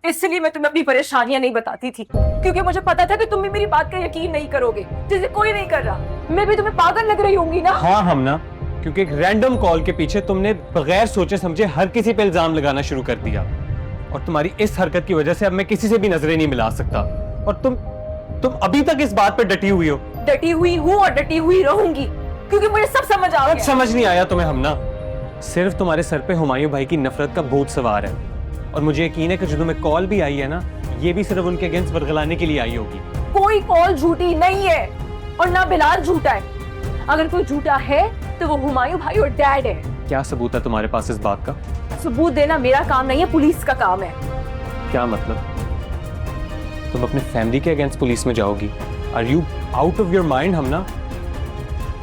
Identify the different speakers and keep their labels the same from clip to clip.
Speaker 1: इसलिए मैं तुम्हें अपनी परेशानियां नहीं बताती थी, क्योंकि मुझे पता था कि तुम भी मेरी बात का यकीन नहीं करोगे, जैसे कोई नहीं कर रहा। मैं भी तुम्हें पागल लग रही होंगी ना?
Speaker 2: हाँ हमना, क्योंकि एक रैंडम कॉल के पीछे तुमने बगैर सोचे समझे हर किसी पे इल्जाम लगाना शुरू कर दिया, और तुम्हारी इस हरकत की वजह से अब मैं किसी से भी नजरें नहीं मिला सकता। और तुम अभी तक इस बात पे डटी हुई हो।
Speaker 1: डटी हुई हूँ और डटी हुई रहूंगी, क्योंकि मुझे सब समझ आ गया।
Speaker 2: समझ नहीं आया तुम्हें हमना? सिर्फ तुम्हारे सर पे हुमायूं भाई की नफरत का भूत सवार है, और मुझे यकीन है कि जो तुम्हें कॉल भी आई है ना, ये भी सिर्फ उनके अगेंस्ट वर्गलाने के लिए आई होगी।
Speaker 1: कोई कॉल झूठी नहीं है, और ना बिलाल झूठा है। अगर कोई झूठा है तो वो हुमायूं भाई और डैड है।
Speaker 2: क्या सबूत है तुम्हारे पास इस बात का?
Speaker 1: सबूत देना मेरा काम नहीं है, पुलिस का काम है।
Speaker 2: क्या मतलब? तुम अपने फैमिली के अगेंस्ट पुलिस में जाओगी? Are you out of your mind हमना?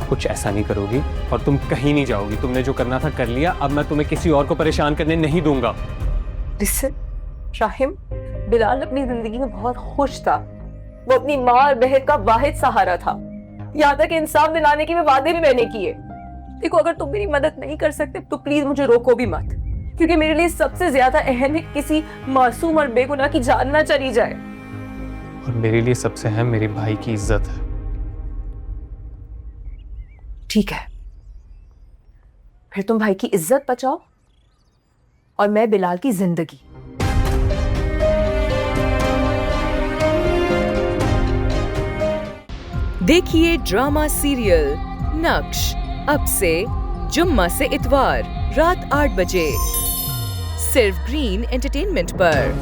Speaker 2: कुछ ऐसा नहीं करोगी और तुम कहीं नहीं जाओगी। तुमने जो करना था कर लिया, अब मैं तुम्हें किसी और को परेशान करने नहीं दूंगा।
Speaker 1: लिसन शाहिम, बिलाल अपनी जिंदगी में बहुत खुश था। वो अपनी माँ और बहन का वाहिद सहारा था। यहाँ तक इंसाफ दिलाने के वादे भी मैंने किए। देखो, अगर तुम मेरी मदद नहीं कर सकते तो प्लीज मुझे रोको भी मत, क्योंकि मेरे लिए सबसे ज्यादा अहम है किसी मासूम और बेगुनाह की जान ना चली जाए।
Speaker 2: और मेरे लिए सबसे अहम मेरे भाई की इज्जत है।
Speaker 1: ठीक है, फिर तुम भाई की इज्जत बचाओ और मैं बिलाल की जिंदगी।
Speaker 3: देखिए ड्रामा सीरियल नक्श अब से जुम्मा से इतवार रात 8 बजे सिर्फ ग्रीन एंटरटेनमेंट पर।